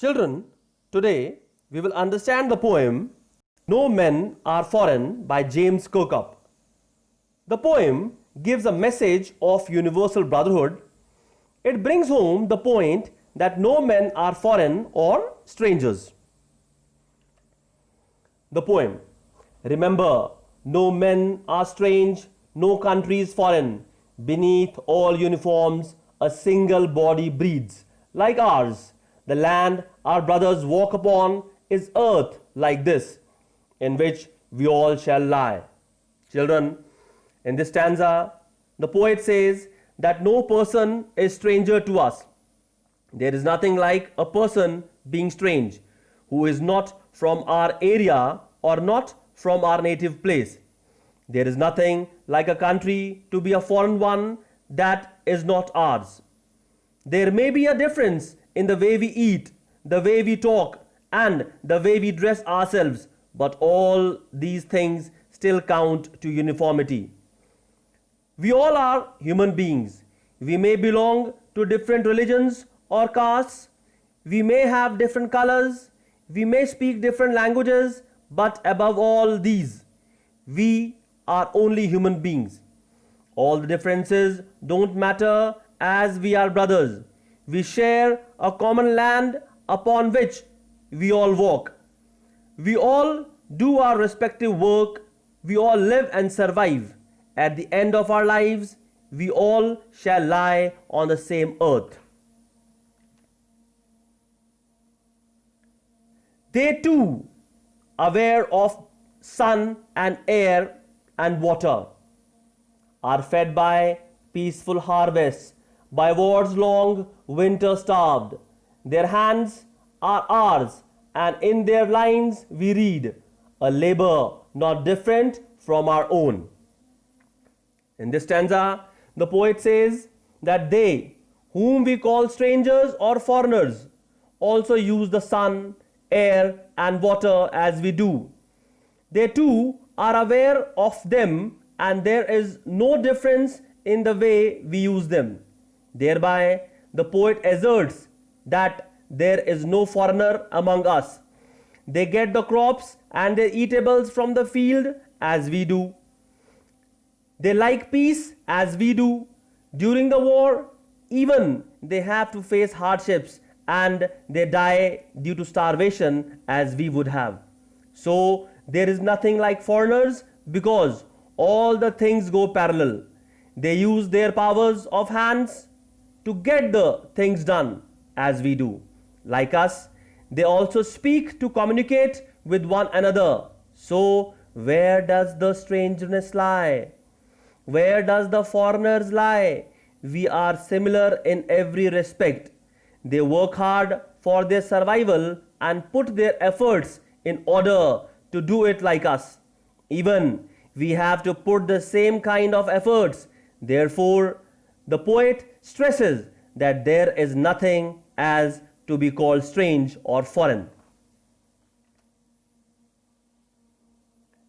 Children, today we will understand the poem No Men Are Foreign by James Kirkup. The poem gives a message of universal brotherhood. It brings home the point that no men are foreign or strangers. The poem. Remember, no men are strange, no country is foreign. Beneath all uniforms, a single body breathes, like ours. The land our brothers walk upon is earth like this, in which we all shall lie. Children, in this stanza, the poet says that no person is stranger to us. There is nothing like a person being strange, who is not from our area or not from our native place. There is nothing like a country to be a foreign one that is not ours. There may be a difference in the way we eat, the way we talk, and the way we dress ourselves, but all these things still count to uniformity. We all are human beings. We may belong to different religions or castes. We may have different colors. We may speak different languages, but above all these, we are only human beings. All the differences don't matter as we are brothers. We share a common land upon which we all walk. We all do our respective work. We all live and survive. At the end of our lives, we all shall lie on the same earth. They too, aware of sun and air and water, are fed by peaceful harvests, by wars long, winter starved. Their hands are ours, and in their lines we read a labor not different from our own. In this stanza, the poet says that they, whom we call strangers or foreigners, also use the sun, air, and water as we do. They too are aware of them, and there is no difference in the way we use them. Thereby, the poet asserts that there is no foreigner among us. They get the crops and their eatables from the field as we do. They like peace as we do. During the war, even they have to face hardships and they die due to starvation as we would have. So, there is nothing like foreigners because all the things go parallel. They use their powers of hands to get the things done as we do. Like us, they also speak to communicate with one another. So, where does the strangeness lie? Where does the foreigners lie? We are similar in every respect. They work hard for their survival and put their efforts in order to do it like us. Even we have to put the same kind of efforts. Therefore, the poet stresses that there is nothing as to be called strange or foreign.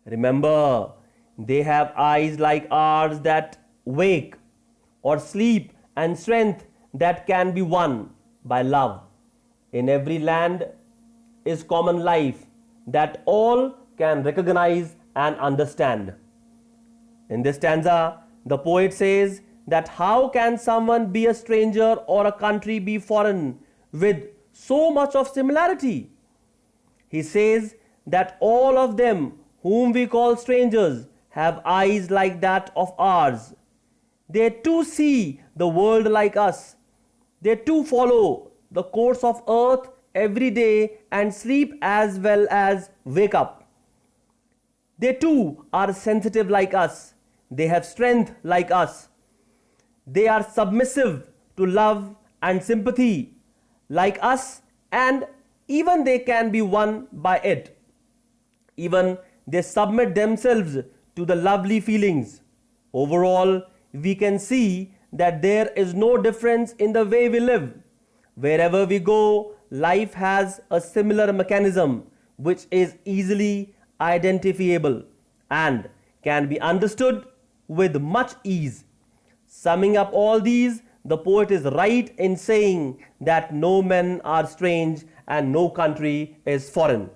Remember, they have eyes like ours that wake or sleep, and strength that can be won by love. In every land is common life that all can recognize and understand. In this stanza, the poet says that how can someone be a stranger or a country be foreign with so much of similarity? He says that all of them whom we call strangers have eyes like that of ours. They too see the world like us. They too follow the course of earth every day and sleep as well as wake up. They too are sensitive like us. They have strength like us. They are submissive to love and sympathy like us, and even they can be won by it. Even they submit themselves to the lovely feelings. Overall, we can see that there is no difference in the way we live. Wherever we go, life has a similar mechanism which is easily identifiable and can be understood with much ease. Summing up all these, the poet is right in saying that no men are strange and no country is foreign.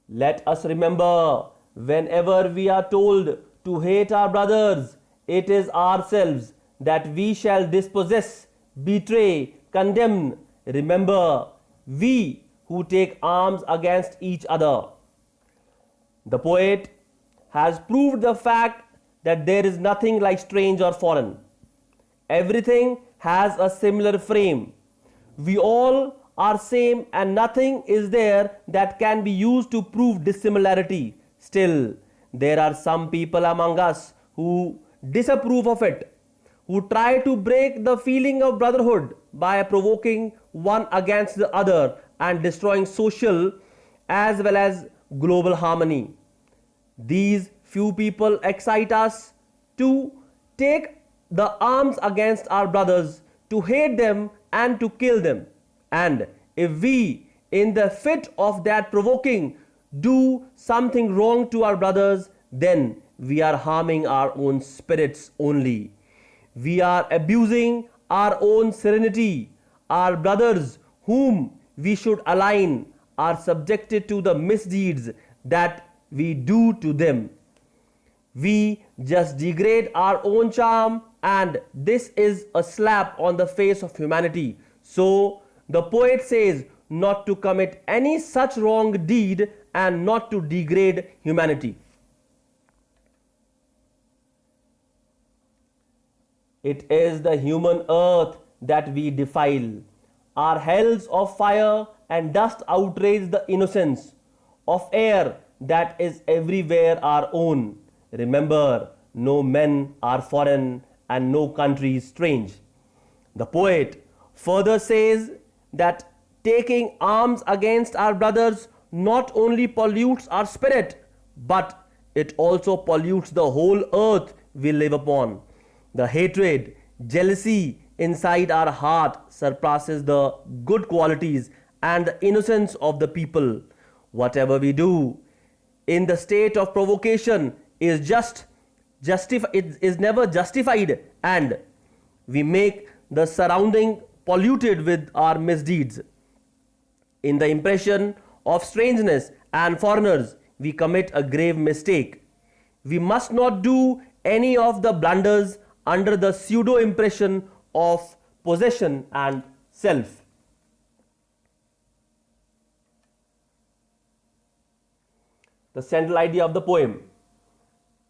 Let us remember, whenever we are told to hate our brothers, it is ourselves that we shall dispossess, betray, condemn. Remember, we who take arms against each other. The poet has proved the fact that there is nothing like strange or foreign. Everything has a similar frame. We all are same and nothing is there that can be used to prove dissimilarity. Still, there are some people among us who disapprove of it, who try to break the feeling of brotherhood by provoking one against the other and destroying social as well as global harmony. These few people excite us to take the arms against our brothers, to hate them and to kill them. And if we, in the fit of that provoking, do something wrong to our brothers, then we are harming our own spirits only. We are abusing our own serenity. Our brothers, whom we should align, are subjected to the misdeeds that we do to them. We just degrade our own charm, and this is a slap on the face of humanity. So the poet says not to commit any such wrong deed and not to degrade humanity. It is the human earth that we defile. Our hells of fire and dust outrage the innocence of air that is everywhere our own. Remember, no men are foreign and no country is strange. The poet further says that taking arms against our brothers not only pollutes our spirit, but it also pollutes the whole earth we live upon. The hatred, jealousy inside our heart surpasses the good qualities and the innocence of the people. Whatever we do in the state of provocation is never justified, and we make the surrounding polluted with our misdeeds. In the impression of strangeness and foreigners, we commit a grave mistake. We must not do any of the blunders under the pseudo impression of possession and self. The central idea of the poem.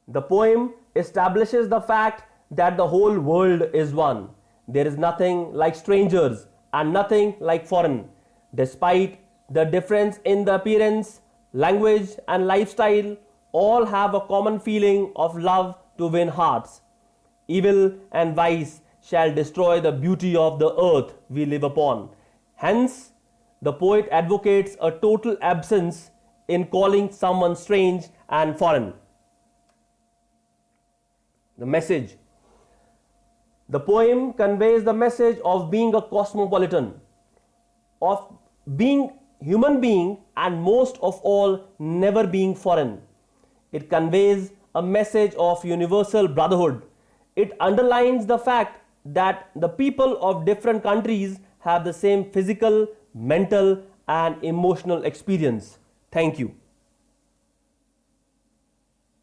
The poem establishes the fact that the whole world is one. There is nothing like strangers and nothing like foreign. Despite the difference in the appearance, language, and lifestyle, all have a common feeling of love to win hearts. Evil and vice shall destroy the beauty of the earth we live upon. Hence, the poet advocates a total absence in calling someone strange and foreign. The message. The poem conveys the message of being a cosmopolitan, of being human being, and most of all, never being foreign. It conveys a message of universal brotherhood. It underlines the fact that the people of different countries have the same physical, mental, and emotional experience. Thank you.